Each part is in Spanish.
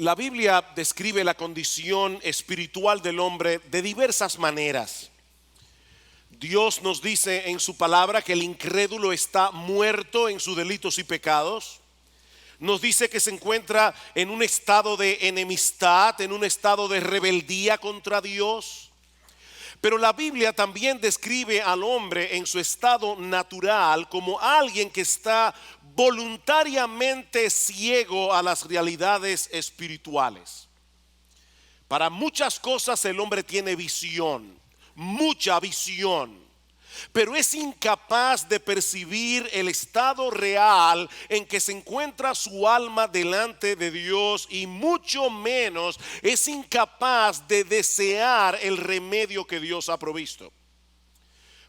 La Biblia describe la condición espiritual del hombre de diversas maneras. Dios nos dice en su palabra que el incrédulo está muerto en sus delitos y pecados. Nos dice que se encuentra en un estado de enemistad, en un estado de rebeldía contra Dios. Pero la Biblia también describe al hombre en su estado natural como alguien que está voluntariamente ciego a las realidades espirituales. Para muchas cosas el hombre tiene visión, mucha visión, pero es incapaz de percibir el estado real en que se encuentra su alma delante de Dios, y mucho menos es incapaz de desear el remedio que Dios ha provisto.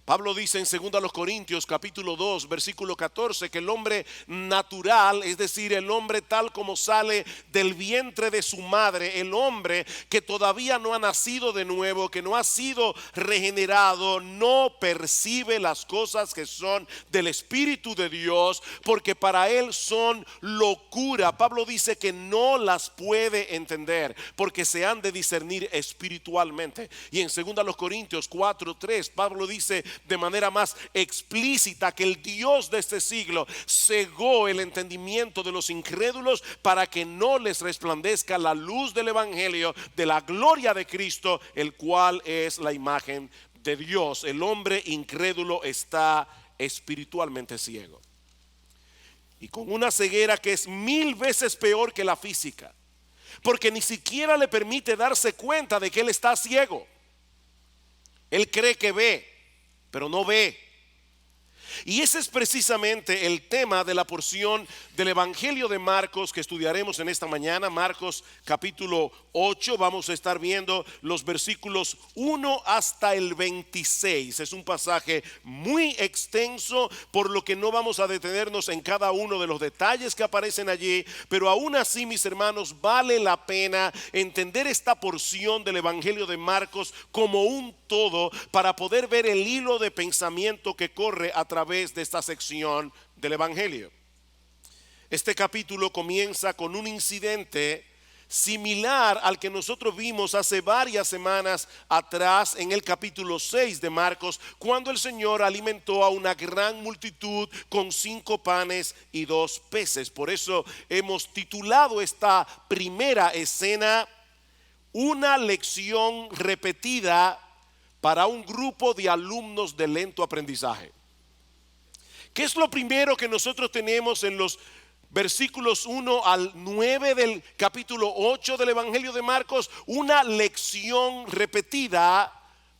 Pablo dice en 2 Corintios capítulo 2 versículo 14 que el hombre natural, es decir, el hombre tal como sale del vientre de su madre, el hombre que todavía no ha nacido de nuevo, que no ha sido regenerado, no percibe las cosas que son del Espíritu de Dios, porque para él son locura. Pablo dice que no las puede entender porque se han de discernir espiritualmente. Y en 2 Corintios 4:3 Pablo dice de manera más explícita que el Dios de este siglo cegó el entendimiento de los incrédulos para que no les resplandezca la luz del evangelio de la gloria de Cristo, el cual es la imagen de Dios. El hombre incrédulo está espiritualmente ciego, y con una ceguera que es 1000 veces peor que la física, porque ni siquiera le permite darse cuenta de que él está ciego. Él cree que ve, pero no ve. Y ese es precisamente el tema de la porción del Evangelio de Marcos que estudiaremos en esta mañana. Marcos capítulo 8, vamos a estar viendo los versículos 1 hasta el 26. Es un pasaje muy extenso, por lo que no vamos a detenernos en cada uno de los detalles que aparecen allí, pero aún así, mis hermanos, vale la pena entender esta porción del Evangelio de Marcos como un todo para poder ver el hilo de pensamiento que corre a través de esta sección del Evangelio. Este capítulo comienza con un incidente similar al que nosotros vimos hace varias semanas atrás en el capítulo 6 de Marcos, cuando el Señor alimentó a una gran multitud con 5 panes y 2 peces. Por eso hemos titulado esta primera escena una lección repetida para un grupo de alumnos de lento aprendizaje. ¿Qué es lo primero que nosotros tenemos en los versículos 1 al 9 del capítulo 8 del Evangelio de Marcos? Una lección repetida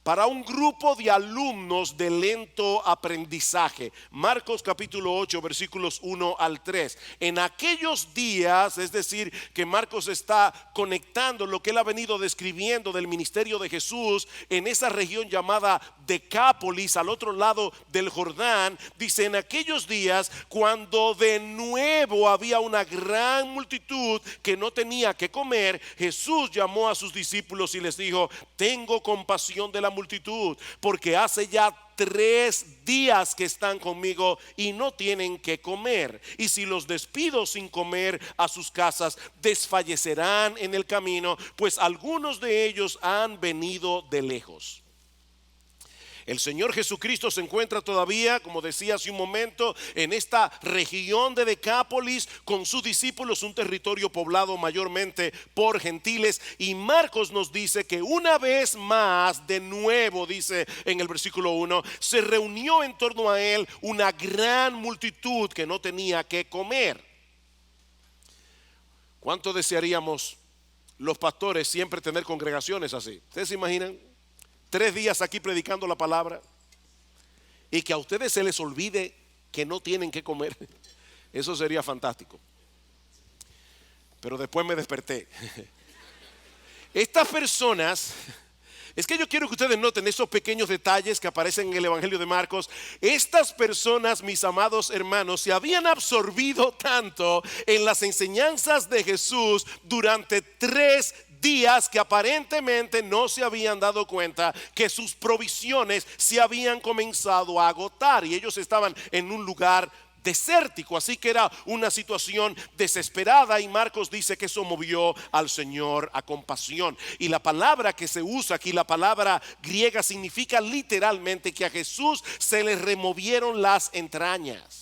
para un grupo de alumnos de lento aprendizaje. Marcos capítulo 8 versículos 1 al 3. En aquellos días, es decir, que Marcos está conectando lo que él ha venido describiendo del ministerio de Jesús en esa región llamada Decápolis, al otro lado del Jordán. Dice: en aquellos días, cuando de nuevo había una gran multitud que no tenía que comer, Jesús llamó a sus discípulos y les dijo: tengo compasión de la multitud, porque hace ya 3 días que están conmigo y no tienen que comer. Y si los despido sin comer a sus casas, desfallecerán en el camino, pues algunos de ellos han venido de lejos. El Señor Jesucristo se encuentra todavía, como decía hace un momento, en esta región de Decápolis con sus discípulos, un territorio poblado mayormente por gentiles. Y Marcos nos dice que una vez más, de nuevo, dice en el versículo 1, se reunió en torno a él una gran multitud que no tenía que comer. ¿Cuánto desearíamos los pastores siempre tener congregaciones así? ¿Ustedes se imaginan? 3 días aquí predicando la palabra y que a ustedes se les olvide que no tienen que comer. Eso sería fantástico. Pero después me desperté. Estas personas, es que yo quiero que ustedes noten esos pequeños detalles que aparecen en el Evangelio de Marcos. Estas personas, mis amados hermanos, se habían absorbido tanto en las enseñanzas de Jesús durante 3 días que aparentemente no se habían dado cuenta que sus provisiones se habían comenzado a agotar y ellos estaban en un lugar desértico, así que era una situación desesperada, y Marcos dice que eso movió al Señor a compasión. Y la palabra que se usa aquí, la palabra griega, significa literalmente que a Jesús se le removieron las entrañas.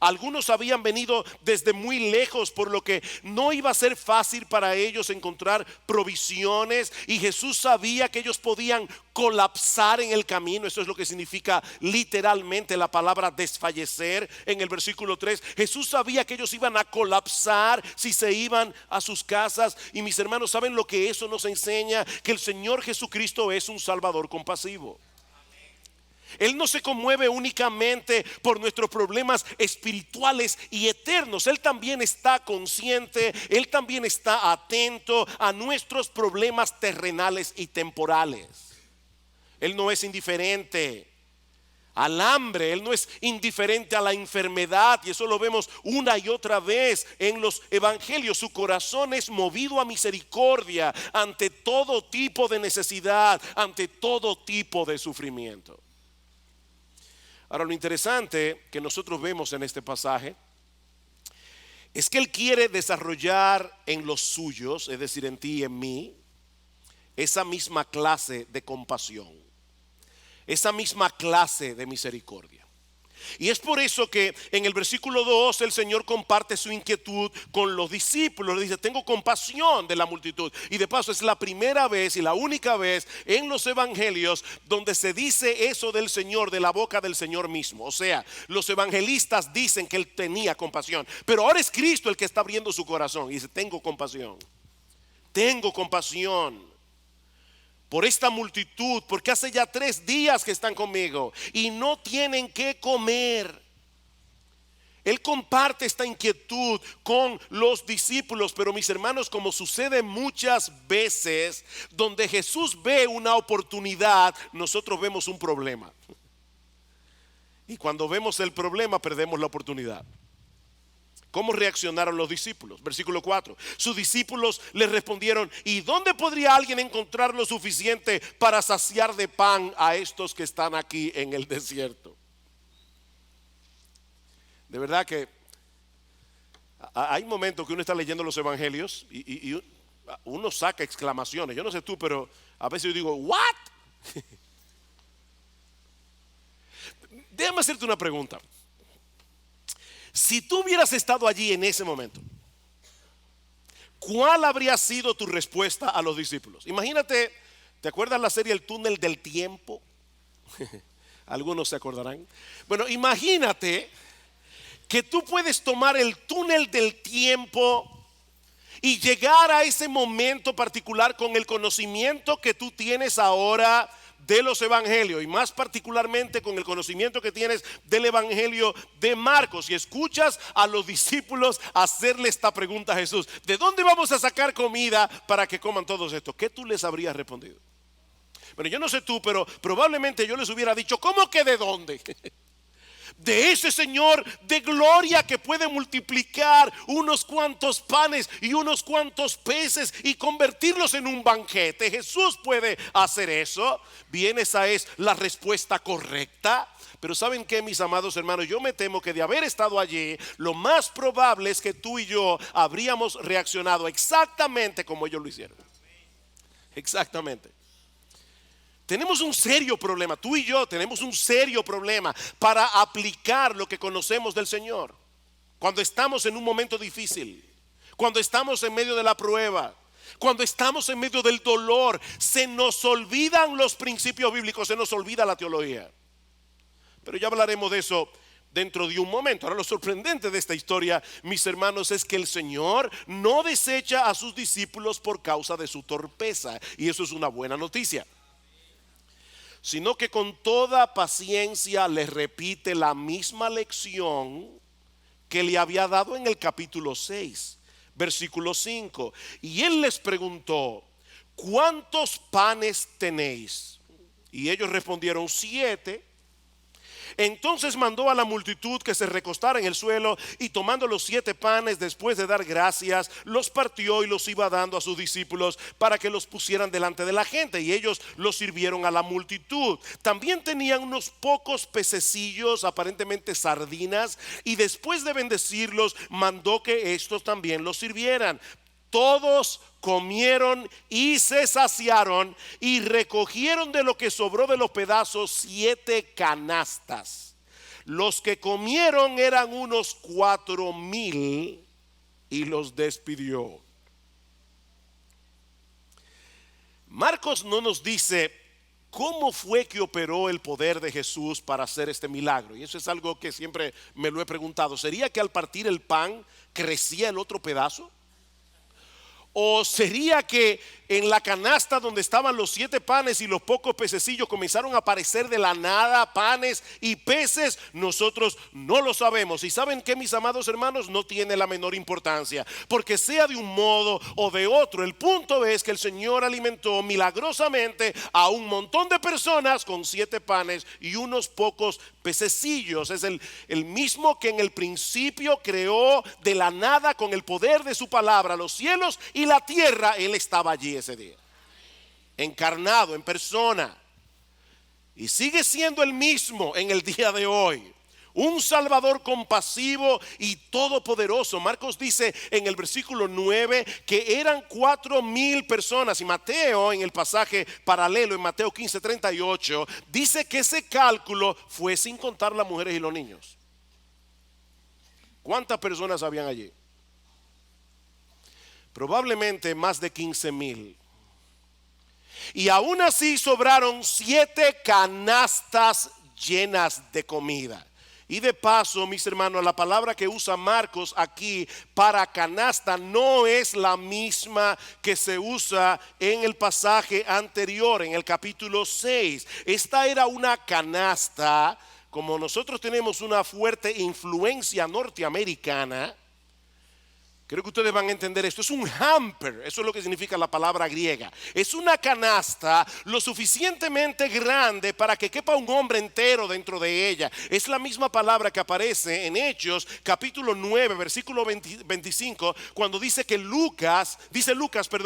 Algunos habían venido desde muy lejos, por lo que no iba a ser fácil para ellos encontrar provisiones, y Jesús sabía que ellos podían colapsar en el camino. Eso es lo que significa literalmente la palabra desfallecer en el versículo 3. Jesús sabía que ellos iban a colapsar si se iban a sus casas. Y mis hermanos, ¿saben lo que eso nos enseña? Que el Señor Jesucristo es un Salvador compasivo. Él no se conmueve únicamente por nuestros problemas espirituales y eternos. Él también está consciente, Él también está atento a nuestros problemas terrenales y temporales. Él no es indiferente al hambre, Él no es indiferente a la enfermedad, y eso lo vemos una y otra vez en los evangelios. Su corazón es movido a misericordia ante todo tipo de necesidad, ante todo tipo de sufrimiento. Ahora, lo interesante que nosotros vemos en este pasaje es que Él quiere desarrollar en los suyos, es decir, en ti y en mí, esa misma clase de compasión, esa misma clase de misericordia. Y es por eso que en el versículo 2 el Señor comparte su inquietud con los discípulos. Le dice: tengo compasión de la multitud. Y de paso es la primera vez y la única vez en los evangelios donde se dice eso del Señor, de la boca del Señor mismo. O sea, los evangelistas dicen que Él tenía compasión, pero ahora es Cristo el que está abriendo su corazón y dice: tengo compasión por esta multitud, porque hace ya 3 días que están conmigo y no tienen que comer. Él comparte esta inquietud con los discípulos. Pero mis hermanos, como sucede muchas veces, donde Jesús ve una oportunidad, nosotros vemos un problema. Y cuando vemos el problema, perdemos la oportunidad. ¿Cómo reaccionaron los discípulos? Versículo 4. Sus discípulos les respondieron: ¿y dónde podría alguien encontrar lo suficiente para saciar de pan a estos que están aquí en el desierto? De verdad que hay momentos que uno está leyendo los evangelios y uno saca exclamaciones. Yo no sé tú, pero a veces yo digo: ¿what? Déjame hacerte una pregunta. Si tú hubieras estado allí en ese momento, ¿cuál habría sido tu respuesta a los discípulos? Imagínate, ¿te acuerdas la serie El túnel del tiempo? Algunos se acordarán. Bueno, imagínate que tú puedes tomar el túnel del tiempo y llegar a ese momento particular con el conocimiento que tú tienes ahora de los evangelios, y más particularmente con el conocimiento que tienes del evangelio de Marcos, y escuchas a los discípulos hacerle esta pregunta a Jesús: ¿de dónde vamos a sacar comida para que coman todos estos? ¿Qué tú les habrías respondido? Bueno, yo no sé tú, pero probablemente yo les hubiera dicho: ¿cómo que de dónde? De ese Señor de gloria que puede multiplicar unos cuantos panes y unos cuantos peces y convertirlos en un banquete. Jesús puede hacer eso. Bien, esa es la respuesta correcta. Pero ¿saben qué, mis amados hermanos? Yo me temo que de haber estado allí, lo más probable es que tú y yo habríamos reaccionado exactamente como ellos lo hicieron. Exactamente. Tenemos un serio problema, tú y yo tenemos un serio problema para aplicar lo que conocemos del Señor. Cuando estamos en un momento difícil, cuando estamos en medio de la prueba, cuando estamos en medio del dolor, se nos olvidan los principios bíblicos, se nos olvida la teología. Pero ya hablaremos de eso dentro de un momento. Ahora, lo sorprendente de esta historia, mis hermanos, es que el Señor no desecha a sus discípulos por causa de su torpeza, y eso es una buena noticia, sino que con toda paciencia les repite la misma lección que le había dado en el capítulo 6, versículo 5. Y Él les preguntó: ¿cuántos panes tenéis? Y ellos respondieron: 7. Entonces mandó a la multitud que se recostara en el suelo, y tomando los 7 panes, después de dar gracias, los partió y los iba dando a sus discípulos para que los pusieran delante de la gente, y ellos los sirvieron a la multitud. También tenían unos pocos pececillos, aparentemente sardinas, y después de bendecirlos mandó que estos también los sirvieran. Todos comieron y se saciaron, y recogieron de lo que sobró de los pedazos 7 canastas. Los que comieron eran unos 4,000, y los despidió. Marcos no nos dice cómo fue que operó el poder de Jesús para hacer este milagro, y eso es algo que siempre me lo he preguntado. ¿Sería que al partir el pan crecía el otro pedazo? ¿O sería que en la canasta donde estaban los 7 panes y los pocos pececillos comenzaron a aparecer de la nada panes y peces? Nosotros no lo sabemos. Y saben que, mis amados hermanos, no tiene la menor importancia, porque sea de un modo o de otro, el punto es que el Señor alimentó milagrosamente a un montón de personas con 7 panes y unos pocos pececillos. Es el mismo que en el principio creó de la nada con el poder de su palabra los cielos y la tierra. Él estaba allí ese día, encarnado en persona, y sigue siendo el mismo en el día de hoy. Un Salvador compasivo y todopoderoso. Marcos dice en el versículo 9 que eran 4,000 personas, y Mateo, en el pasaje paralelo en Mateo 15:38, dice que ese cálculo fue sin contar las mujeres y los niños. ¿Cuántas personas habían allí? Probablemente más de 15,000. Y aún así sobraron 7 canastas llenas de comida. Y de paso, mis hermanos, la palabra que usa Marcos aquí para canasta no es la misma que se usa en el pasaje anterior, en el capítulo 6. Esta era una canasta, como nosotros tenemos una fuerte influencia norteamericana. Creo que ustedes van a entender esto. Es un hamper, eso es lo que significa la palabra griega. Es una canasta lo suficientemente grande para que quepa un hombre entero dentro de ella. Es la misma palabra que aparece en Hechos capítulo 9 versículo 25, cuando dice que Lucas,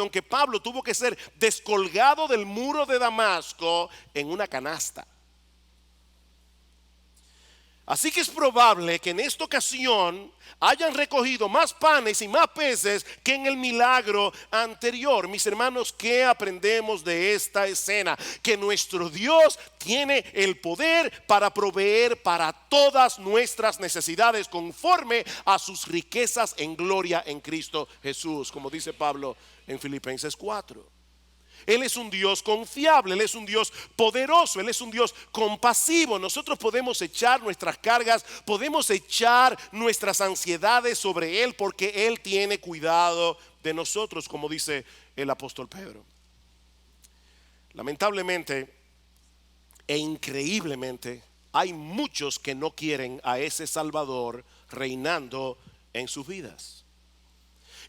que Pablo tuvo que ser descolgado del muro de Damasco en una canasta. Así que es probable que en esta ocasión hayan recogido más panes y más peces que en el milagro anterior. Mis hermanos, ¿qué aprendemos de esta escena? Que nuestro Dios tiene el poder para proveer para todas nuestras necesidades conforme a sus riquezas en gloria en Cristo Jesús, como dice Pablo en Filipenses 4. Él es un Dios confiable, Él es un Dios poderoso, Él es un Dios compasivo. Nosotros podemos echar nuestras cargas, podemos echar nuestras ansiedades sobre Él, porque Él tiene cuidado de nosotros, como dice el apóstol Pedro. Lamentablemente e increíblemente, hay muchos que no quieren a ese Salvador reinando en sus vidas.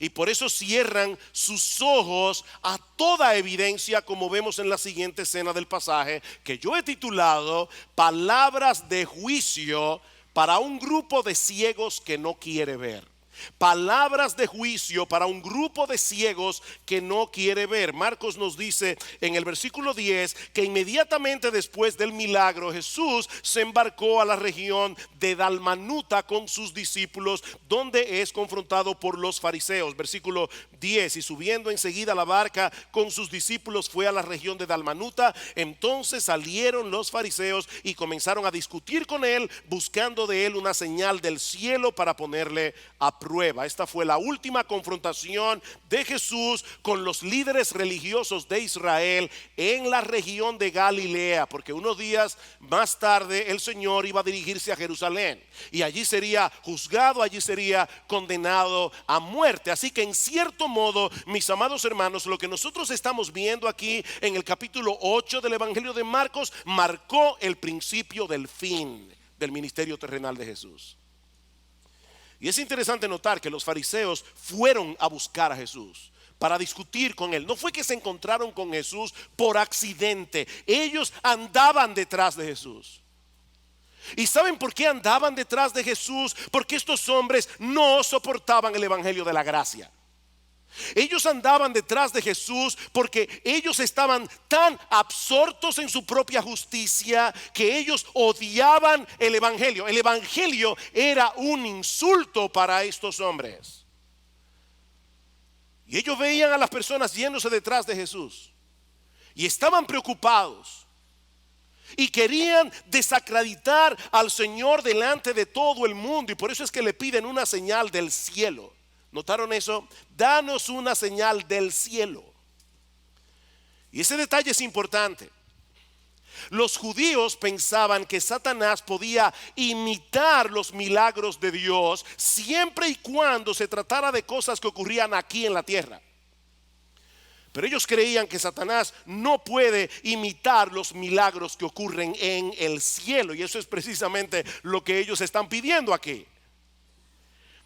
Y por eso cierran sus ojos a toda evidencia, como vemos en la siguiente escena del pasaje, que yo he titulado Palabras de juicio para un grupo de ciegos que no quiere ver. Palabras de juicio para un grupo de ciegos que no quiere ver. Marcos nos dice en el versículo 10 que inmediatamente después del milagro Jesús se embarcó a la región de Dalmanuta con sus discípulos, donde es confrontado por los fariseos. Versículo 10: y subiendo enseguida a la barca con sus discípulos fue a la región de Dalmanuta. Entonces salieron los fariseos y comenzaron a discutir con él, buscando de él una señal del cielo para ponerle a prueba. Esta fue la última confrontación de Jesús con los líderes religiosos de Israel en la región de Galilea, porque unos días más tarde el Señor iba a dirigirse a Jerusalén y allí sería juzgado, allí sería condenado a muerte. Así que en cierto modo, mis amados hermanos, lo que nosotros estamos viendo aquí en el capítulo 8 del Evangelio de Marcos marcó el principio del fin del ministerio terrenal de Jesús. Y es interesante notar que los fariseos fueron a buscar a Jesús para discutir con él. No fue que se encontraron con Jesús por accidente. Ellos andaban detrás de Jesús. ¿Y saben por qué andaban detrás de Jesús? Porque estos hombres no soportaban el evangelio de la gracia. Ellos andaban detrás de Jesús porque ellos estaban tan absortos en su propia justicia que ellos odiaban el evangelio. El evangelio era un insulto para estos hombres. Y ellos veían a las personas yéndose detrás de Jesús y estaban preocupados y querían desacreditar al Señor delante de todo el mundo. Y por eso es que le piden una señal del cielo. ¿Notaron eso? Danos una señal del cielo. Y ese detalle es importante. Los judíos pensaban que Satanás podía imitar los milagros de Dios siempre y cuando se tratara de cosas que ocurrían aquí en la tierra. Pero ellos creían que Satanás no puede imitar los milagros que ocurren en el cielo. Y eso es precisamente lo que ellos están pidiendo aquí.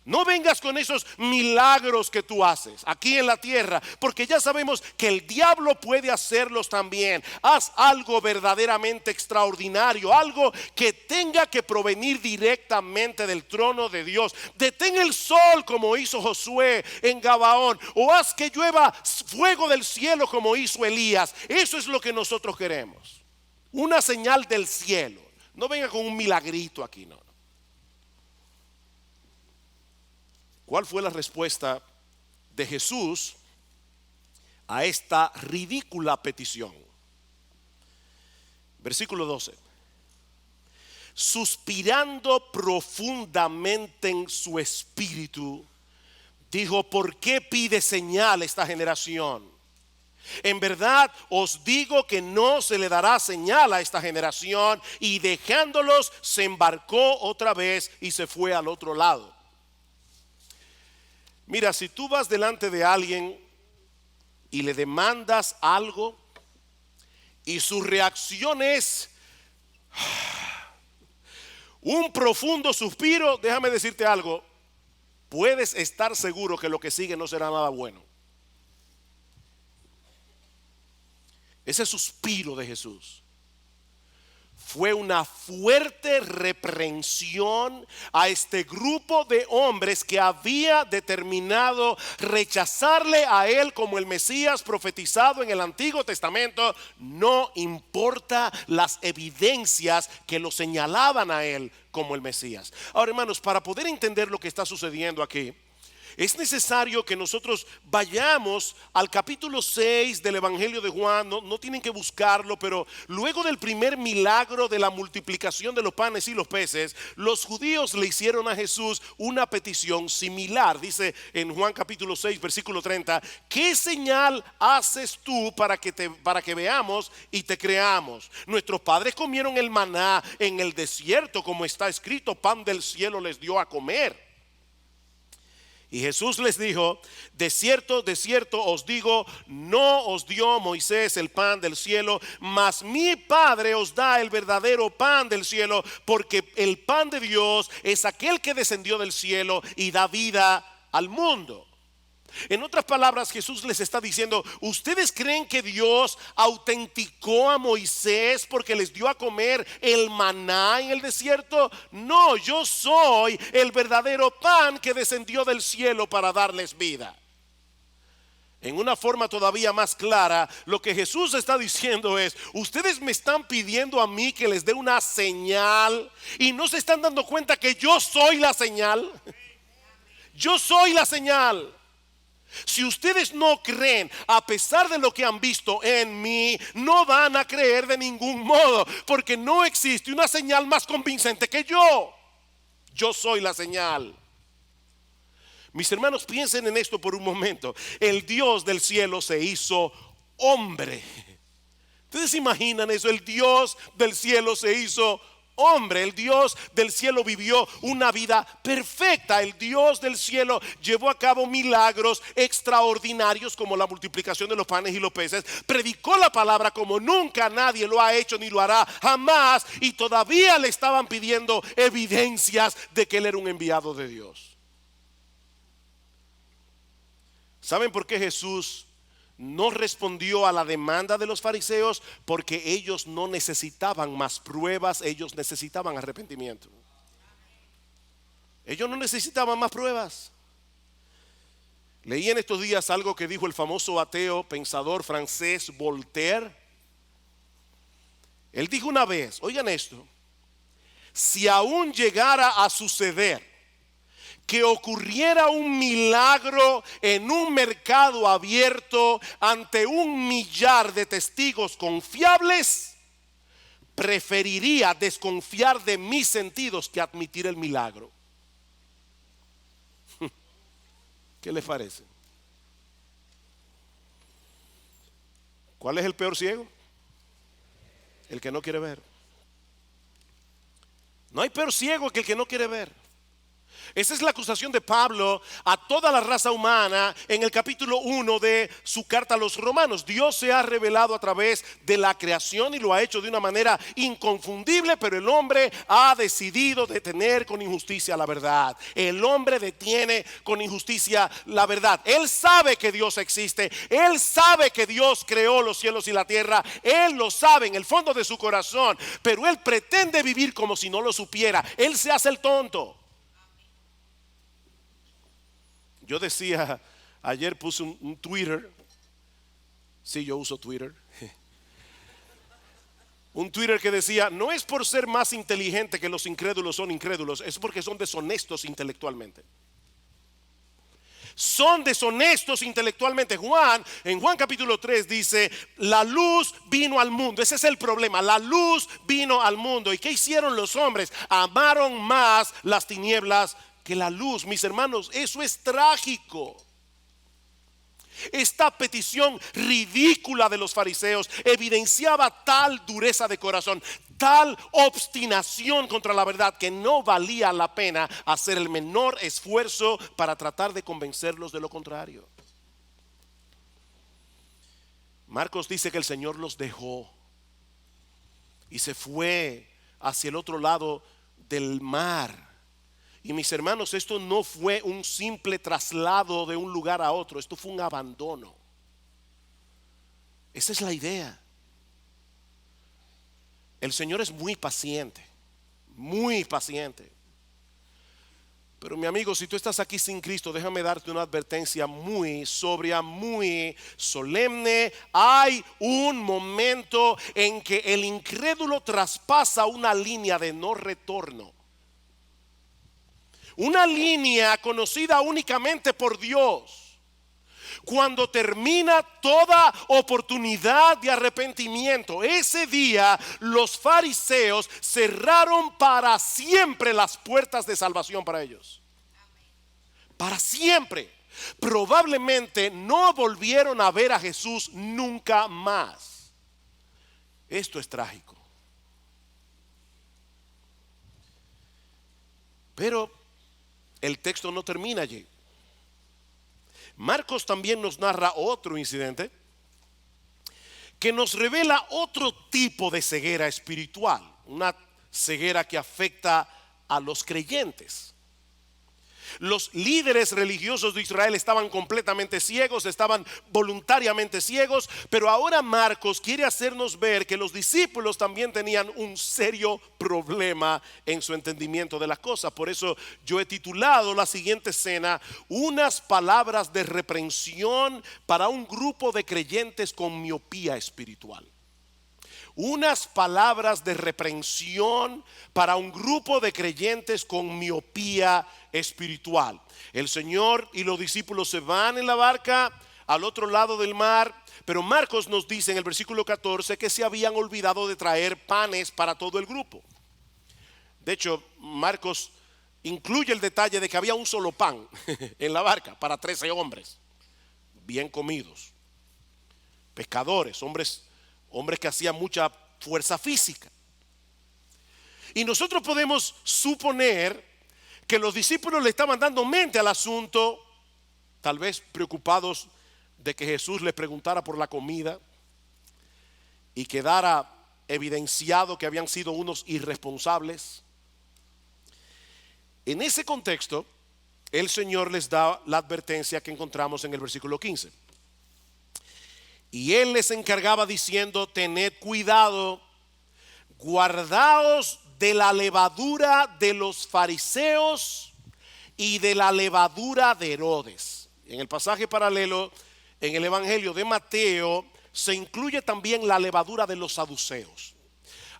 No vengas con esos milagros que tú haces aquí en la tierra, porque ya sabemos que el diablo puede hacerlos también. Haz algo verdaderamente extraordinario, algo que tenga que provenir directamente del trono de Dios. Detén el sol como hizo Josué en Gabaón, o haz que llueva fuego del cielo como hizo Elías. Eso es lo que nosotros queremos, una señal del cielo. No venga con un milagrito aquí, no. ¿Cuál fue la respuesta de Jesús a esta ridícula petición? Versículo 12. Suspirando profundamente en su espíritu, dijo: ¿por qué pide señal esta generación? En verdad os digo que no se le dará señal a esta generación. Y dejándolos, se embarcó otra vez y se fue al otro lado. Mira, si tú vas delante de alguien y le demandas algo y su reacción es un profundo suspiro, déjame decirte algo, puedes estar seguro que lo que sigue no será nada bueno. Ese suspiro de Jesús fue una fuerte reprensión a este grupo de hombres que había determinado rechazarle a él como el Mesías profetizado en el Antiguo Testamento, no importa las evidencias que lo señalaban a él como el Mesías. Ahora, hermanos, para poder entender lo que está sucediendo aquí, es necesario que nosotros vayamos al capítulo 6 del Evangelio de Juan. No tienen que buscarlo, pero luego del primer milagro de la multiplicación de los panes y los peces, los judíos le hicieron a Jesús una petición similar. Dice en Juan capítulo 6 versículo 30: ¿qué señal haces tú para que veamos y te creamos? Nuestros padres comieron el maná en el desierto, como está escrito: pan del cielo les dio a comer. Y Jesús les dijo: de cierto, de cierto os digo, no os dio Moisés el pan del cielo, mas mi Padre os da el verdadero pan del cielo, porque el pan de Dios es aquel que descendió del cielo y da vida al mundo. En otras palabras, Jesús les está diciendo: ¿ustedes creen que Dios autenticó a Moisés porque les dio a comer el maná en el desierto? No, yo soy el verdadero pan que descendió del cielo para darles vida. En una forma todavía más clara, lo que Jesús está diciendo es: ustedes me están pidiendo a mí que les dé una señal y no se están dando cuenta que yo soy la señal. Yo soy la señal. Si ustedes no creen a pesar de lo que han visto en mí, no van a creer de ningún modo, porque no existe una señal más convincente que yo. Yo soy la señal. Mis hermanos, piensen en esto por un momento. El Dios del cielo se hizo hombre. ¿Ustedes se imaginan eso? El Dios del cielo se hizo hombre. El Dios del cielo vivió una vida perfecta. El Dios del cielo llevó a cabo milagros extraordinarios como la multiplicación de los panes y los peces. Predicó la palabra como nunca nadie lo ha hecho ni lo hará jamás. Y todavía le estaban pidiendo evidencias de que él era un enviado de Dios. ¿Saben por qué Jesús no respondió a la demanda de los fariseos porque ellos no necesitaban más pruebas, ellos necesitaban arrepentimiento. Ellos no necesitaban más pruebas. Leí en estos días algo que dijo el famoso ateo pensador francés Voltaire. Él dijo una vez, oigan esto, si aún llegara a suceder que ocurriera un milagro en un mercado abierto ante 1,000,000 de testigos confiables, preferiría desconfiar de mis sentidos que admitir el milagro. ¿Qué les parece? ¿Cuál es el peor ciego? El que no quiere ver. No hay peor ciego que el que no quiere ver. Esa es la acusación de Pablo a toda la raza humana en el capítulo 1 de su carta a los romanos. Dios se ha revelado a través de la creación y lo ha hecho de una manera inconfundible, pero el hombre ha decidido detener con injusticia la verdad. El hombre detiene con injusticia la verdad. Él sabe que Dios existe, él sabe que Dios creó los cielos y la tierra, él lo sabe en el fondo de su corazón, pero él pretende vivir como si no lo supiera. Él se hace el tonto. Yo decía, ayer puse un Twitter. Sí, yo uso Twitter. Un Twitter que decía, no es por ser más inteligente que los incrédulos son incrédulos, es porque son deshonestos intelectualmente. Son deshonestos intelectualmente. En Juan capítulo 3 dice, la luz vino al mundo. Ese es el problema, la luz vino al mundo. ¿Y qué hicieron los hombres? Amaron más las tinieblas que la luz. Mis hermanos, eso es trágico. Esta petición ridícula de los fariseos evidenciaba tal dureza de corazón, tal obstinación contra la verdad, que no valía la pena hacer el menor esfuerzo para tratar de convencerlos de lo contrario. Marcos dice que el Señor los dejó y se fue hacia el otro lado del mar. Y mis hermanos, esto no fue un simple traslado de un lugar a otro, esto fue un abandono. Esa es la idea. El Señor es muy paciente, muy paciente. Pero mi amigo, si tú estás aquí sin Cristo, déjame darte una advertencia muy sobria, muy solemne. Hay un momento en que el incrédulo traspasa una línea de no retorno. Una línea conocida únicamente por Dios. Cuando termina toda oportunidad de arrepentimiento, ese día los fariseos cerraron para siempre las puertas de salvación para ellos. Para siempre. Probablemente no volvieron a ver a Jesús nunca más. Esto es trágico. Pero el texto no termina allí. Marcos también nos narra otro incidente que nos revela otro tipo de ceguera espiritual, una ceguera que afecta a los creyentes. Los líderes religiosos de Israel estaban completamente ciegos, estaban voluntariamente ciegos, pero ahora Marcos quiere hacernos ver que los discípulos también tenían un serio problema en su entendimiento de las cosas. Por eso yo he titulado la siguiente escena, unas palabras de reprensión para un grupo de creyentes con miopía espiritual. Unas palabras de reprensión para un grupo de creyentes con miopía espiritual. El Señor y los discípulos se van en la barca al otro lado del mar, pero Marcos nos dice en el versículo 14 que se habían olvidado de traer panes para todo el grupo. De hecho, Marcos incluye el detalle de que había un solo pan en la barca para 13 hombres, bien comidos, pescadores, hombres que hacían mucha fuerza física. Y nosotros podemos suponer que los discípulos le estaban dando mente al asunto, tal vez preocupados de que Jesús les preguntara por la comida y quedara evidenciado que habían sido unos irresponsables. En ese contexto, el Señor les da la advertencia que encontramos en el versículo 15. Y él les encargaba diciendo: tened cuidado, guardaos de la levadura de los fariseos y de la levadura de Herodes. En el pasaje paralelo, en el Evangelio de Mateo, se incluye también la levadura de los saduceos.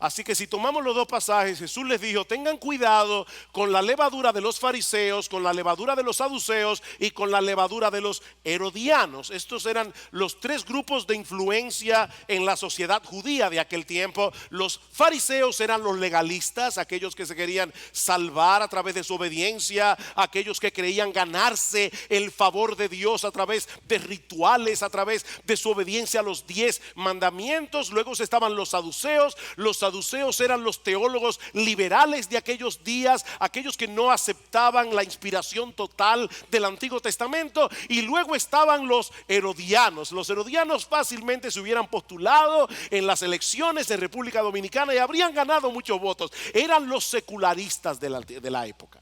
Así que si tomamos los dos pasajes, Jesús les dijo: tengan cuidado con la levadura de los fariseos, con la levadura de los saduceos y con la levadura de los herodianos. Estos eran los tres grupos de influencia en la sociedad judía de aquel tiempo. Los fariseos eran los legalistas, aquellos que se querían salvar a través de su obediencia, aquellos que creían ganarse el favor de Dios a través de rituales, a través de su obediencia a los 10 mandamientos. Luego estaban los saduceos. Los saduceos eran los teólogos liberales de aquellos días, aquellos que no aceptaban la inspiración total del Antiguo Testamento. Y luego estaban los herodianos. Los herodianos fácilmente se hubieran postulado en las elecciones de República Dominicana y habrían ganado muchos votos. Eran los secularistas de la época.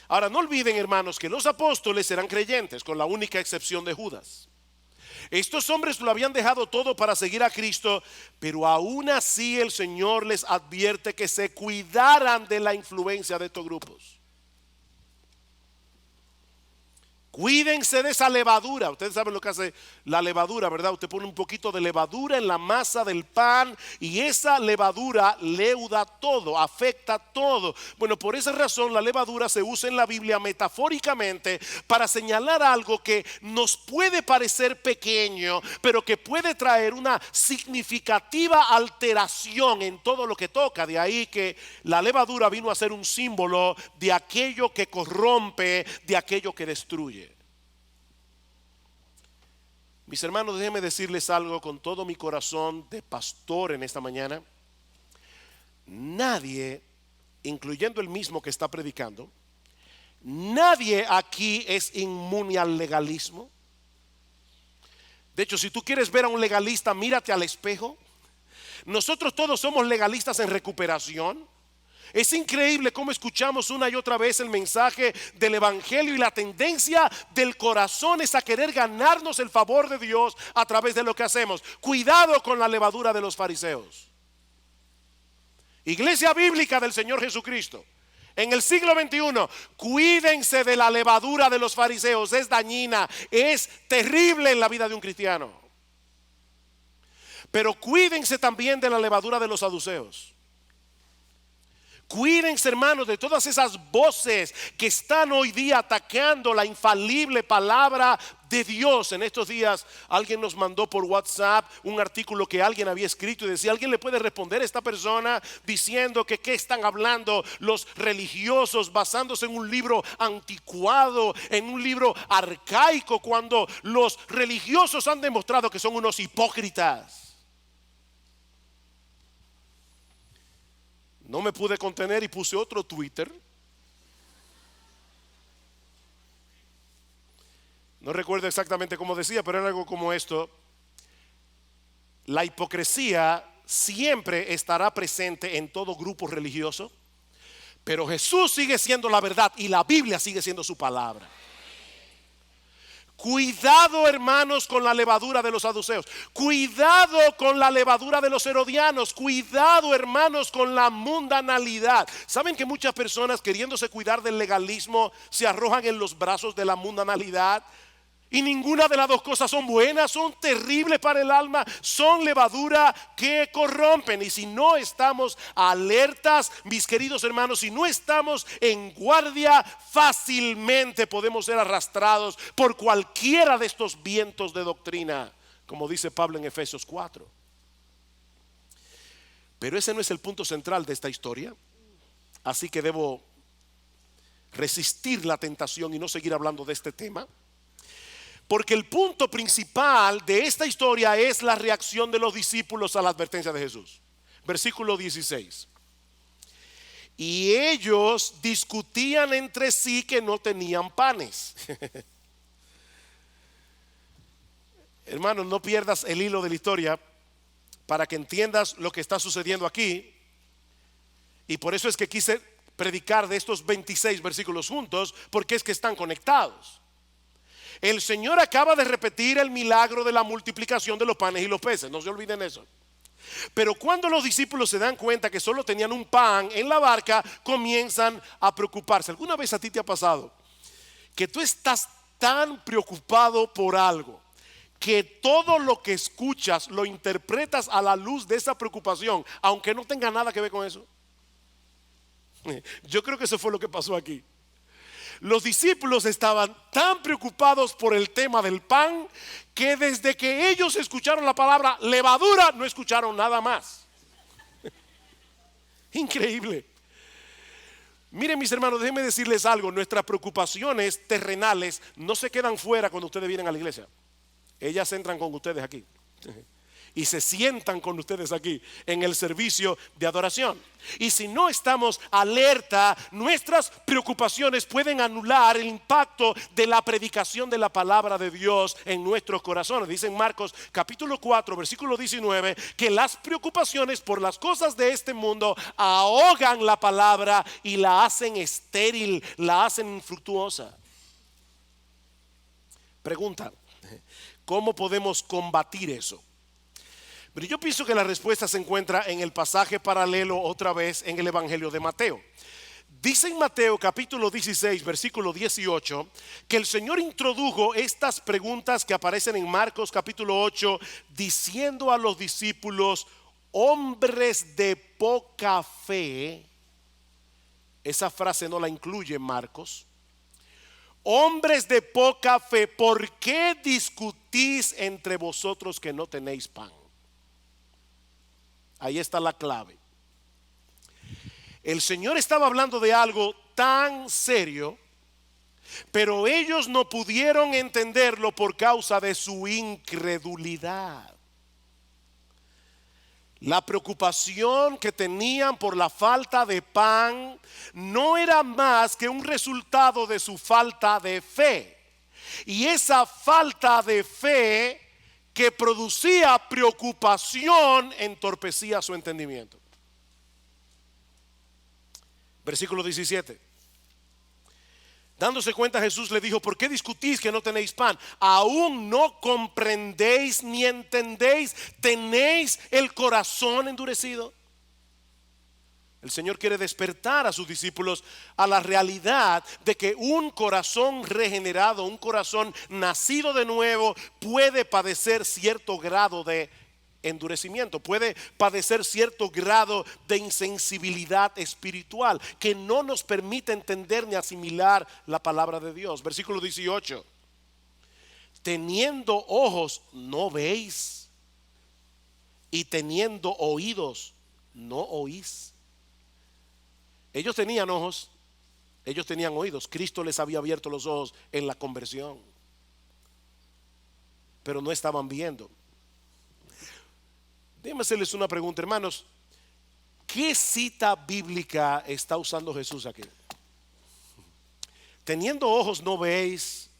Ahora, no olviden, hermanos, que los apóstoles eran creyentes, con la única excepción de Judas. Estos hombres lo habían dejado todo para seguir a Cristo, pero aún así el Señor les advierte que se cuidaran de la influencia de estos grupos. Cuídense de esa levadura. Ustedes saben lo que hace la levadura, ¿verdad? Usted pone un poquito de levadura en la masa del pan y esa levadura leuda todo, afecta todo. Bueno, por esa razón la levadura se usa en la Biblia metafóricamente para señalar algo que nos puede parecer pequeño, pero que puede traer una significativa alteración en todo lo que toca. De ahí que la levadura vino a ser un símbolo de aquello que corrompe, de aquello que destruye. Mis hermanos, déjenme decirles algo con todo mi corazón de pastor en esta mañana. Nadie, incluyendo el mismo que está predicando, nadie aquí es inmune al legalismo. De hecho, si tú quieres ver a un legalista, mírate al espejo. Nosotros todos somos legalistas en recuperación. Es increíble cómo escuchamos una y otra vez el mensaje del evangelio y la tendencia del corazón es a querer ganarnos el favor de Dios a través de lo que hacemos. Cuidado con la levadura de los fariseos. Iglesia bíblica del Señor Jesucristo, en el siglo XXI, cuídense de la levadura de los fariseos. Es dañina, es terrible en la vida de un cristiano. Pero cuídense también de la levadura de los saduceos. Cuídense, hermanos, de todas esas voces que están hoy día atacando la infalible palabra de Dios. En estos días alguien nos mandó por WhatsApp un artículo que alguien había escrito y decía: ¿alguien le puede responder a esta persona diciendo que qué están hablando los religiosos basándose en un libro anticuado, en un libro arcaico, cuando los religiosos han demostrado que son unos hipócritas? No me pude contener y puse otro Twitter. No recuerdo exactamente cómo decía, pero era algo como esto: la hipocresía siempre estará presente en todo grupo religioso, pero Jesús sigue siendo la verdad y la Biblia sigue siendo su palabra. Cuidado, hermanos, con la levadura de los saduceos. Cuidado con la levadura de los herodianos. Cuidado, hermanos, con la mundanalidad. ¿Saben que muchas personas, queriéndose cuidar del legalismo, se arrojan en los brazos de la mundanalidad? Y ninguna de las dos cosas son buenas, son terribles para el alma, son levadura que corrompen. Y si no estamos alertas, mis queridos hermanos, si no estamos en guardia, fácilmente podemos ser arrastrados por cualquiera de estos vientos de doctrina, como dice Pablo en Efesios 4. Pero ese no es el punto central de esta historia, así que debo resistir la tentación y no seguir hablando de este tema. Porque el punto principal de esta historia es la reacción de los discípulos a la advertencia de Jesús. Versículo 16. Y ellos discutían entre sí que no tenían panes. Hermanos, no pierdas el hilo de la historia para que entiendas lo que está sucediendo aquí. Y por eso es que quise predicar de estos 26 versículos juntos, porque es que están conectados. El Señor acaba de repetir el milagro de la multiplicación de los panes y los peces, no se olviden eso. Pero cuando los discípulos se dan cuenta que solo tenían un pan en la barca, comienzan a preocuparse. ¿Alguna vez a ti te ha pasado que tú estás tan preocupado por algo que todo lo que escuchas lo interpretas a la luz de esa preocupación, aunque no tenga nada que ver con eso? Yo creo que eso fue lo que pasó aquí. Los discípulos estaban tan preocupados por el tema del pan que desde que ellos escucharon la palabra levadura no escucharon nada más. Increíble. Miren, mis hermanos, déjenme decirles algo. Nuestras preocupaciones terrenales no se quedan fuera cuando ustedes vienen a la iglesia. Ellas entran con ustedes aquí y se sientan con ustedes aquí en el servicio de adoración. Y si no estamos alerta, nuestras preocupaciones pueden anular el impacto de la predicación de la palabra de Dios en nuestros corazones. Dice en Marcos capítulo 4 versículo 19 que las preocupaciones por las cosas de este mundo ahogan la palabra y la hacen estéril, la hacen infructuosa. Pregunta: ¿cómo podemos combatir eso? Pero yo pienso que la respuesta se encuentra en el pasaje paralelo otra vez en el Evangelio de Mateo. Dice en Mateo capítulo 16 versículo 18 que el Señor introdujo estas preguntas que aparecen en Marcos capítulo 8, diciendo a los discípulos: hombres de poca fe. Esa frase no la incluye Marcos. Hombres de poca fe, ¿por qué discutís entre vosotros que no tenéis pan? Ahí está la clave. El Señor estaba hablando de algo tan serio, pero ellos no pudieron entenderlo por causa de su incredulidad. La preocupación que tenían por la falta de pan no era más que un resultado de su falta de fe. Y esa falta de fe que producía preocupación entorpecía su entendimiento. Versículo 17. Dándose cuenta, Jesús le dijo: ¿por qué discutís que no tenéis pan? ¿Aún no comprendéis ni entendéis? ¿Tenéis el corazón endurecido? El Señor quiere despertar a sus discípulos a la realidad de que un corazón regenerado, un corazón nacido de nuevo, puede padecer cierto grado de endurecimiento, puede padecer cierto grado de insensibilidad espiritual que no nos permite entender ni asimilar la palabra de Dios. Versículo 18. Teniendo ojos no veis, y teniendo oídos no oís. Ellos tenían ojos, ellos tenían oídos. Cristo les había abierto los ojos en la conversión, pero no estaban viendo. Déjenme hacerles una pregunta, hermanos. ¿Qué cita bíblica está usando Jesús aquí? Teniendo ojos no veis,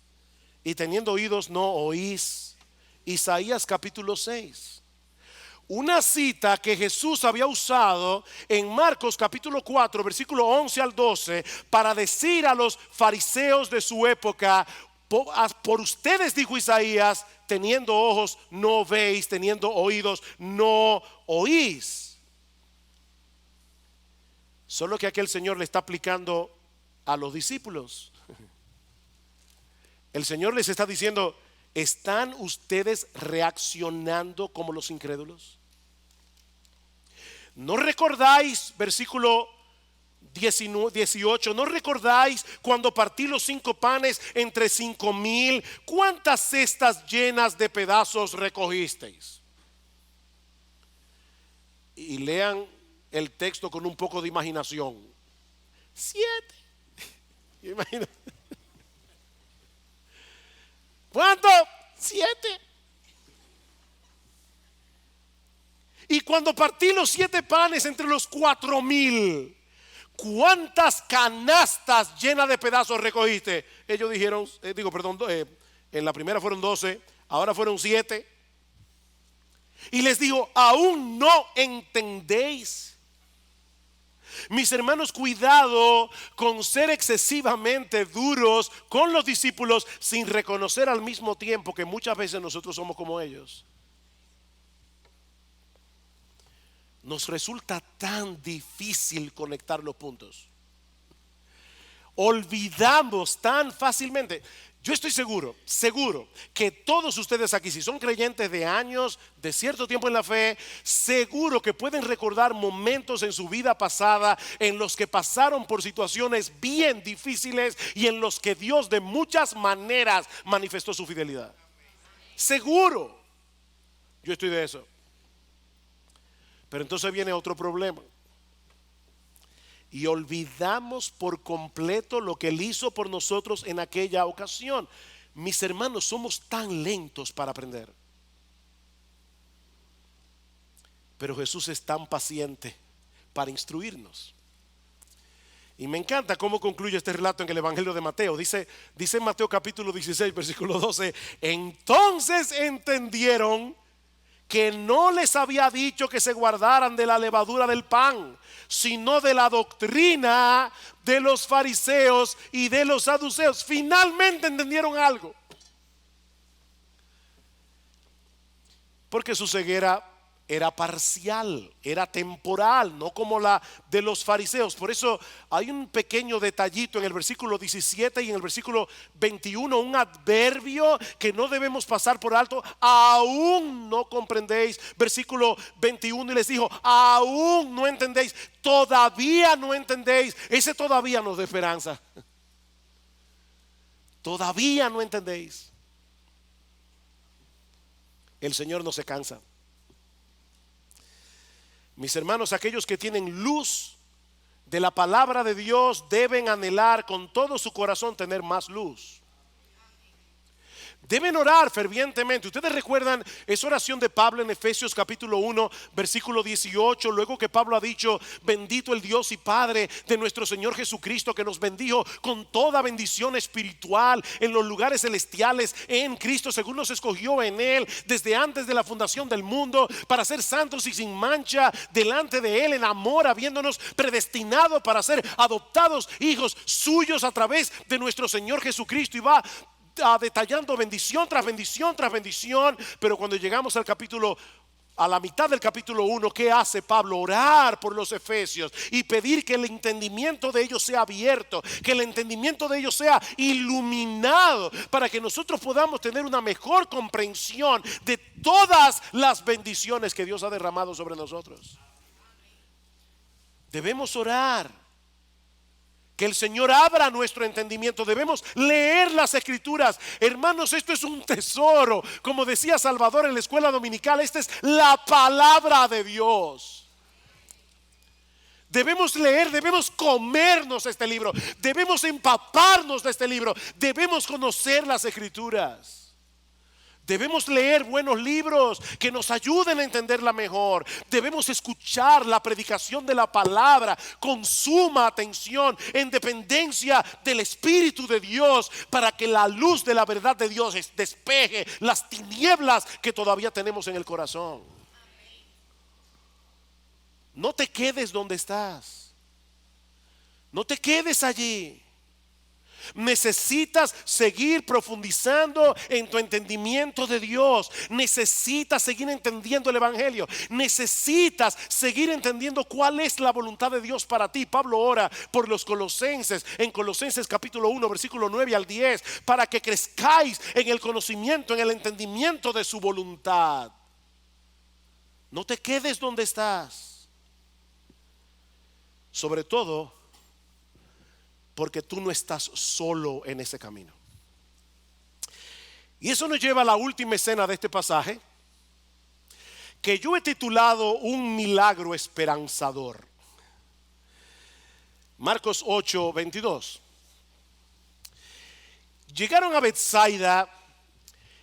y teniendo oídos no oís. Isaías capítulo 6. Una cita que Jesús había usado en Marcos capítulo 4 versículo 11 al 12 para decir a los fariseos de su época: por ustedes, dijo Isaías, teniendo ojos no veis, teniendo oídos no oís. Solo que aquí el Señor le está aplicando a los discípulos. El Señor les está diciendo: ¿están ustedes reaccionando como los incrédulos? ¿No recordáis, versículo 18, no recordáis cuando partí los 5 panes entre 5,000? ¿Cuántas cestas llenas de pedazos recogisteis? Y lean el texto con un poco de imaginación. 7. Imagina. ¿Cuánto? 7. Y cuando partí los 7 panes entre los 4,000, ¿cuántas canastas llenas de pedazos recogiste? Ellos dijeron, en la primera fueron 12, ahora fueron 7. Y les digo: ¿aún no entendéis? Mis hermanos, cuidado con ser excesivamente duros con los discípulos sin reconocer al mismo tiempo que muchas veces nosotros somos como ellos. Nos resulta tan difícil conectar los puntos. Olvidamos tan fácilmente. Yo estoy seguro que todos ustedes aquí, si son creyentes de años, de cierto tiempo en la fe, seguro que pueden recordar momentos en su vida pasada en los que pasaron por situaciones bien difíciles y en los que Dios de muchas maneras manifestó su fidelidad. Seguro, yo estoy de eso. Pero entonces viene otro problema. Y olvidamos por completo lo que Él hizo por nosotros en aquella ocasión. Mis hermanos, somos tan lentos para aprender. Pero Jesús es tan paciente para instruirnos. Y me encanta cómo concluye este relato en el Evangelio de Mateo. Dice en Mateo capítulo 16, versículo 12: entonces entendieron que no les había dicho que se guardaran de la levadura del pan, sino de la doctrina de los fariseos y de los saduceos. Finalmente entendieron algo. Porque su ceguera era parcial, era temporal, no como la de los fariseos. Por eso hay un pequeño detallito en el versículo 17 y en el versículo 21, un adverbio que no debemos pasar por alto. Aún no comprendéis. Versículo 21, y les dijo: aún no entendéis, todavía no entendéis. Ese todavía nos da esperanza. Todavía no entendéis. El Señor no se cansa. Mis hermanos, aquellos que tienen luz de la palabra de Dios deben anhelar con todo su corazón tener más luz. Deben orar fervientemente. Ustedes recuerdan esa oración de Pablo en Efesios capítulo 1 versículo 18, luego que Pablo ha dicho: bendito el Dios y Padre de nuestro Señor Jesucristo, que nos bendijo con toda bendición espiritual en los lugares celestiales en Cristo, según nos escogió en Él desde antes de la fundación del mundo, para ser santos y sin mancha delante de Él en amor, habiéndonos predestinado para ser adoptados hijos suyos a través de nuestro Señor Jesucristo. Y va detallando bendición tras bendición tras bendición. Pero cuando llegamos al capítulo, a la mitad del capítulo 1, ¿qué hace Pablo? Orar por los efesios y pedir que el entendimiento de ellos sea abierto, que el entendimiento de ellos sea iluminado, para que nosotros podamos tener una mejor comprensión de todas las bendiciones que Dios ha derramado sobre nosotros. Debemos orar que el Señor abra nuestro entendimiento. Debemos leer las Escrituras. Hermanos, esto es un tesoro. Como decía Salvador en la escuela dominical, esta es la palabra de Dios. Debemos leer, debemos comernos este libro, debemos empaparnos de este libro, debemos conocer las Escrituras. Debemos leer buenos libros que nos ayuden a entenderla mejor. Debemos escuchar la predicación de la palabra con suma atención, en dependencia del Espíritu de Dios, para que la luz de la verdad de Dios despeje las tinieblas que todavía tenemos en el corazón. No te quedes donde estás. No te quedes allí. Necesitas seguir profundizando en tu entendimiento de Dios. Necesitas seguir entendiendo el Evangelio. Necesitas seguir entendiendo cuál es la voluntad de Dios para ti. Pablo ora por los colosenses en Colosenses capítulo 1 versículo 9 al 10, para que crezcáis en el conocimiento, en el entendimiento de su voluntad. No te quedes donde estás. Sobre todo porque tú no estás solo en ese camino. Y eso nos lleva a la última escena de este pasaje, que yo he titulado un milagro esperanzador. Marcos 8, 22. Llegaron a Betsaida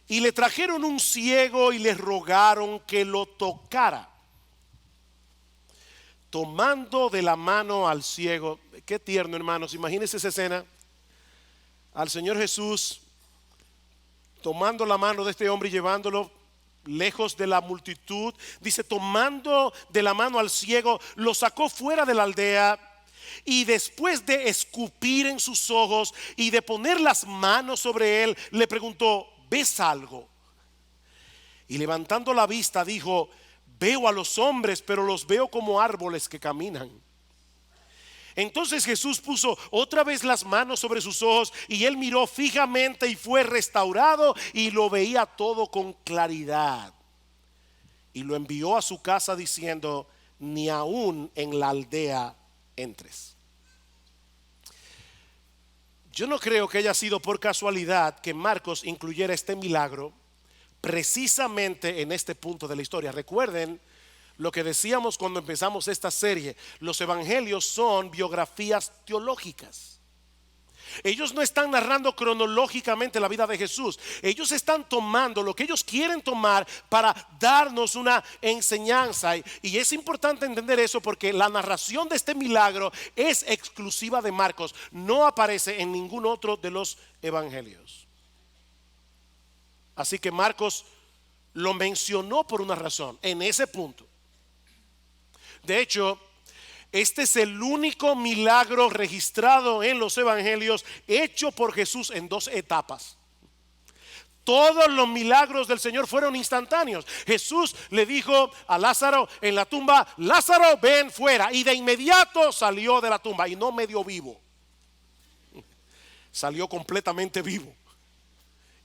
y le trajeron un ciego y le rogaron que lo tocara. Tomando de la mano al ciego. Qué tierno, hermanos. Imagínense esa escena. Al Señor Jesús tomando la mano de este hombre y llevándolo lejos de la multitud, dice, tomando de la mano al ciego, lo sacó fuera de la aldea. Y después de escupir en sus ojos y de poner las manos sobre él, le preguntó, ¿ves algo? Y levantando la vista dijo, veo a los hombres, pero los veo como árboles que caminan. Entonces Jesús puso otra vez las manos sobre sus ojos y él miró fijamente y fue restaurado y lo veía todo con claridad. Y lo envió a su casa diciendo, ni aún en la aldea entres. Yo no creo que haya sido por casualidad que Marcos incluyera este milagro precisamente en este punto de la historia. Recuerden lo que decíamos cuando empezamos esta serie: los evangelios son biografías teológicas. Ellos no están narrando cronológicamente la vida de Jesús. Ellos están tomando lo que ellos quieren tomar para darnos una enseñanza. Y es importante entender eso porque la narración de este milagro es exclusiva de Marcos. No aparece en ningún otro de los evangelios. Así que Marcos lo mencionó por una razón en ese punto. De hecho, este es el único milagro registrado en los evangelios hecho por Jesús en dos etapas. Todos los milagros del Señor fueron instantáneos. Jesús le dijo a Lázaro en la tumba, Lázaro, ven fuera. Y de inmediato salió de la tumba y no medio vivo. Salió completamente vivo.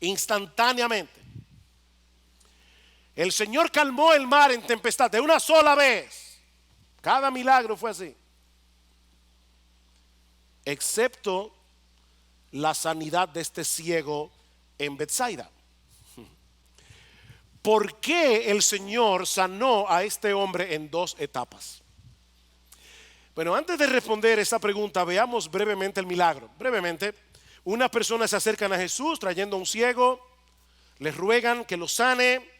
Instantáneamente. El Señor calmó el mar en tempestad de una sola vez. Cada milagro fue así, excepto la sanidad de este ciego en Betsaida. ¿Por qué el Señor sanó a este hombre en dos etapas? Bueno, antes de responder esa pregunta, veamos brevemente el milagro. Brevemente, unas personas se acercan a Jesús trayendo a un ciego, les ruegan que lo sane.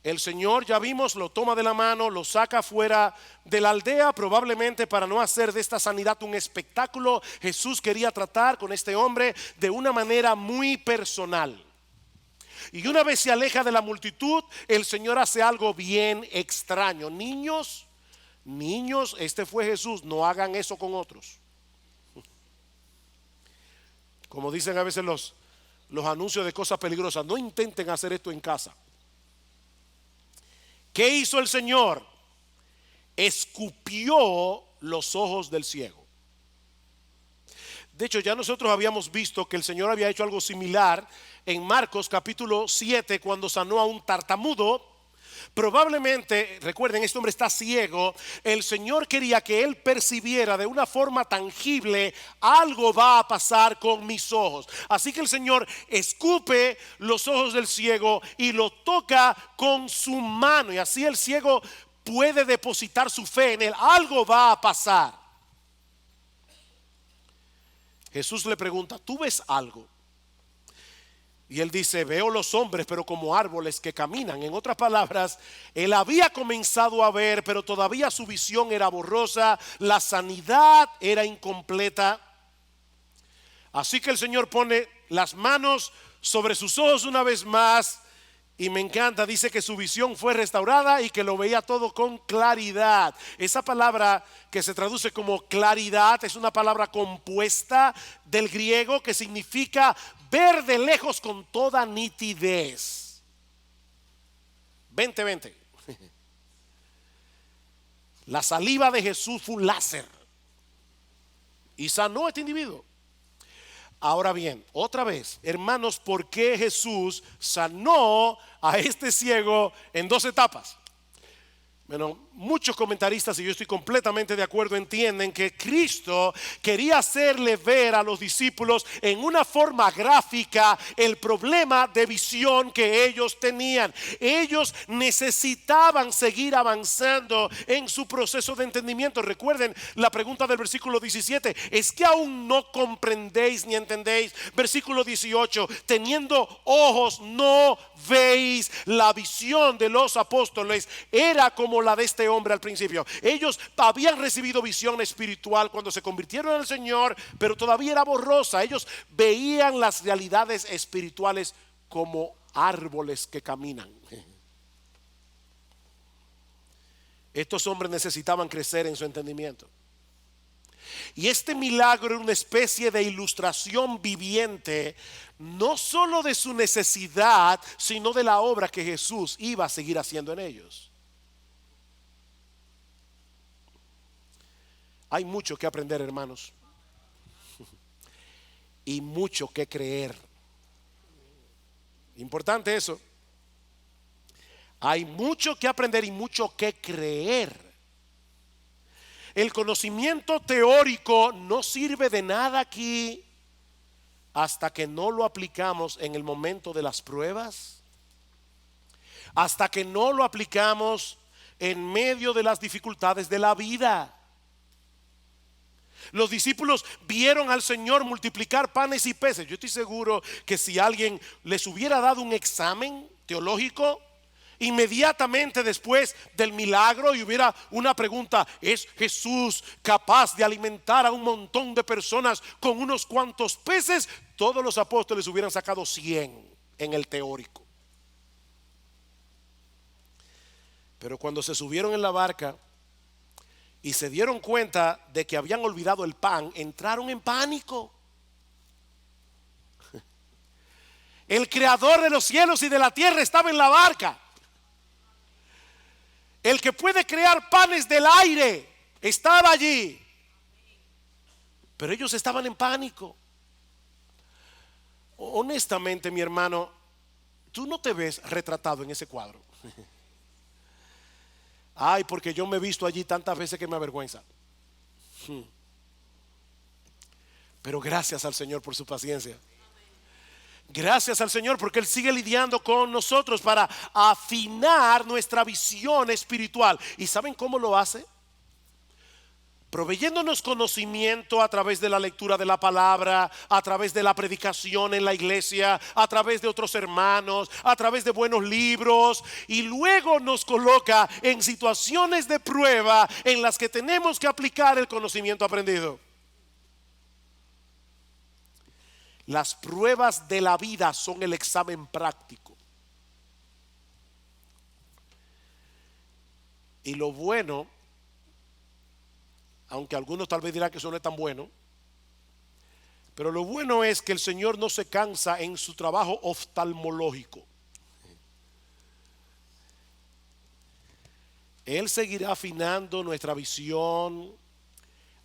El Señor, ya vimos, lo toma de la mano, lo saca fuera de la aldea, probablemente para no hacer de esta sanidad un espectáculo. Jesús quería tratar con este hombre de una manera muy personal. Y una vez se aleja de la multitud, el Señor hace algo bien extraño. Niños, este fue Jesús, no hagan eso con otros. Como dicen a veces los anuncios de cosas peligrosas, no intenten hacer esto en casa. ¿Qué hizo el Señor? Escupió los ojos del ciego. De hecho, ya nosotros habíamos visto que el Señor había hecho algo similar en Marcos capítulo 7 cuando sanó a un tartamudo. Probablemente, recuerden, este hombre está ciego. El Señor quería que él percibiera de una forma tangible, algo va a pasar con mis ojos. Así que el Señor escupe los ojos del ciego y lo toca con su mano. Y así el ciego puede depositar su fe en él. Algo va a pasar. Jesús le pregunta, ¿tú ves algo? Y él dice, veo los hombres, pero como árboles que caminan. En otras palabras, él había comenzado a ver, pero todavía su visión era borrosa, la sanidad era incompleta. Así que el Señor pone las manos sobre sus ojos una vez más. Y me encanta, dice que su visión fue restaurada y que lo veía todo con claridad. Esa palabra que se traduce como claridad es una palabra compuesta del griego que significa ver de lejos con toda nitidez. 20. La saliva de Jesús fue un láser y sanó a este individuo. Ahora bien, otra vez, hermanos, ¿por qué Jesús sanó a este ciego en dos etapas? Bueno, muchos comentaristas, y yo estoy completamente de acuerdo, entienden que Cristo quería hacerle ver a los discípulos en una forma gráfica el problema de visión que ellos tenían. Ellos necesitaban seguir avanzando en su proceso de entendimiento. Recuerden la pregunta del versículo 17, ¿es que aún no comprendéis ni entendéis? Versículo 18, teniendo ojos no veis. La visión de los apóstoles era como la de este hombre al principio. Ellos habían recibido visión espiritual cuando se convirtieron al Señor, pero todavía era borrosa. Ellos veían las realidades espirituales como árboles que caminan. Estos hombres necesitaban crecer en su entendimiento. Y este milagro era una especie de ilustración viviente, no solo de su necesidad, sino de la obra que Jesús iba a seguir haciendo en ellos. Hay mucho que aprender, hermanos, y mucho que creer. Importante eso. Hay mucho que aprender y mucho que creer. El conocimiento teórico no sirve de nada aquí hasta que no lo aplicamos en el momento de las pruebas, hasta que no lo aplicamos en medio de las dificultades de la vida. Los discípulos vieron al Señor multiplicar panes y peces. Yo estoy seguro que si alguien les hubiera dado un examen teológico inmediatamente después del milagro y hubiera una pregunta: ¿es Jesús capaz de alimentar a un montón de personas con unos cuantos peces? Todos los apóstoles hubieran sacado 100 en el teórico. Pero cuando se subieron en la barca y se dieron cuenta de que habían olvidado el pan, entraron en pánico. El creador de los cielos y de la tierra estaba en la barca. El que puede crear panes del aire estaba allí. Pero ellos estaban en pánico. Honestamente, mi hermano, tú no te ves retratado en ese cuadro. Ay, porque yo me he visto allí tantas veces que me avergüenza. Pero gracias al Señor por su paciencia. Gracias al Señor porque Él sigue lidiando con nosotros para afinar nuestra visión espiritual. ¿Y saben cómo lo hace? Proveyéndonos conocimiento a través de la lectura de la palabra, a través de la predicación en la iglesia, a través de otros hermanos, a través de buenos libros, y luego nos coloca en situaciones de prueba en las que tenemos que aplicar el conocimiento aprendido. Las pruebas de la vida son el examen práctico. Y lo bueno, aunque algunos tal vez dirán que eso no es tan bueno, pero lo bueno es que el Señor no se cansa en su trabajo oftalmológico. Él seguirá afinando nuestra visión,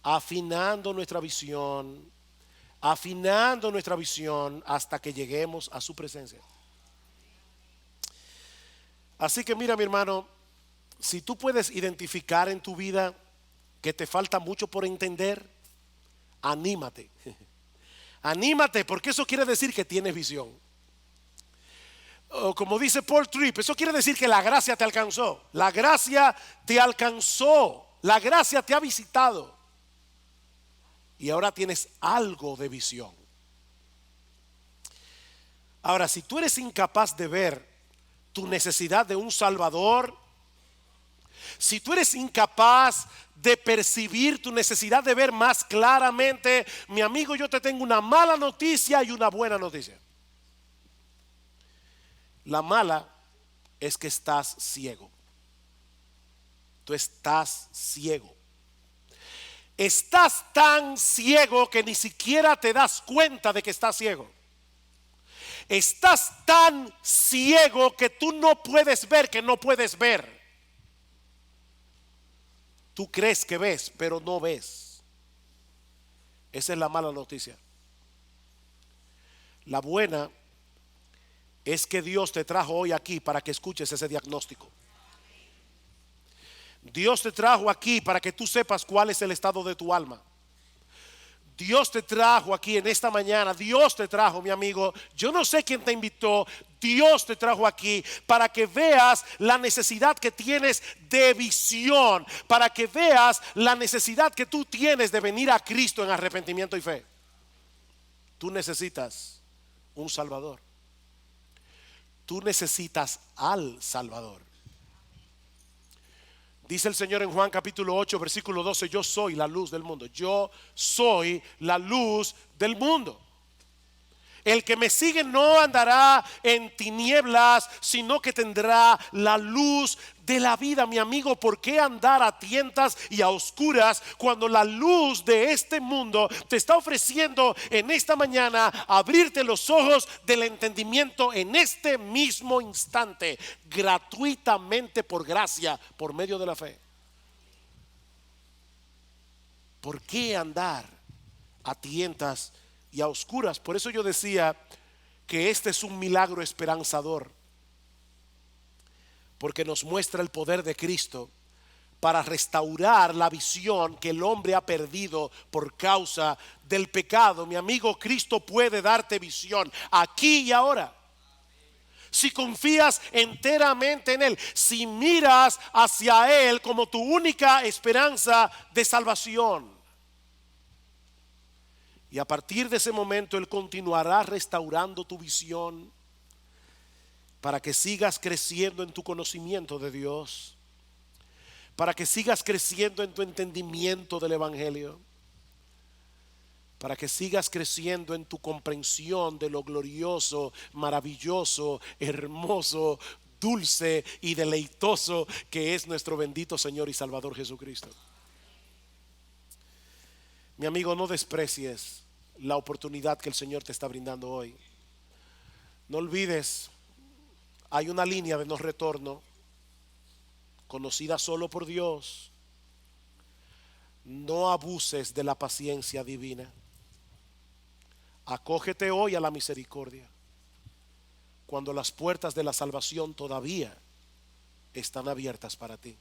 afinando nuestra visión, afinando nuestra visión hasta que lleguemos a su presencia. Así que mira, mi hermano, si tú puedes identificar en tu vida que te falta mucho por entender, anímate. Anímate, porque eso quiere decir que tienes visión. O como dice Paul Tripp, eso quiere decir que la gracia te alcanzó. La gracia te alcanzó. La gracia te ha visitado. Y ahora tienes algo de visión. Ahora, si tú eres incapaz de ver tu necesidad de un Salvador, si tú eres incapaz de percibir tu necesidad de ver más claramente, mi amigo, yo te tengo una mala noticia y una buena noticia. La mala es que estás ciego. Tú estás ciego. Estás tan ciego que ni siquiera te das cuenta de que estás ciego. Estás tan ciego que tú no puedes ver que no puedes ver. Tú crees que ves, pero no ves. Esa es la mala noticia. La buena es que Dios te trajo hoy aquí para que escuches ese diagnóstico. Dios te trajo aquí para que tú sepas cuál es el estado de tu alma. Dios te trajo aquí en esta mañana. Dios te trajo, mi amigo. Yo no sé quién te invitó. Dios te trajo aquí para que veas la necesidad que tienes de visión, para que veas la necesidad que tú tienes de venir a Cristo en arrepentimiento y fe. Tú necesitas un Salvador. Tú necesitas al Salvador. Dice el Señor en Juan capítulo 8 versículo 12: yo soy la luz del mundo. Yo soy la luz del mundo. El que me sigue no andará en tinieblas, sino que tendrá la luz de la vida, mi amigo. ¿Por qué andar a tientas y a oscuras cuando la luz de este mundo te está ofreciendo en esta mañana abrirte los ojos del entendimiento en este mismo instante, gratuitamente, por gracia, por medio de la fe? ¿Por qué andar a tientas y a oscuras? Por eso yo decía que este es un milagro esperanzador, porque nos muestra el poder de Cristo para restaurar la visión que el hombre ha perdido por causa del pecado. Mi amigo, Cristo puede darte visión aquí y ahora. Si confías enteramente en Él, si miras hacia Él como tu única esperanza de salvación. Y a partir de ese momento Él continuará restaurando tu visión para que sigas creciendo en tu conocimiento de Dios, para que sigas creciendo en tu entendimiento del Evangelio, para que sigas creciendo en tu comprensión de lo glorioso, maravilloso, hermoso, dulce y deleitoso que es nuestro bendito Señor y Salvador Jesucristo. Mi amigo, no desprecies la oportunidad que el Señor te está brindando hoy. No olvides, hay una línea de no retorno conocida solo por Dios. No abuses de la paciencia divina. Acógete hoy a la misericordia, cuando las puertas de la salvación todavía están abiertas para ti.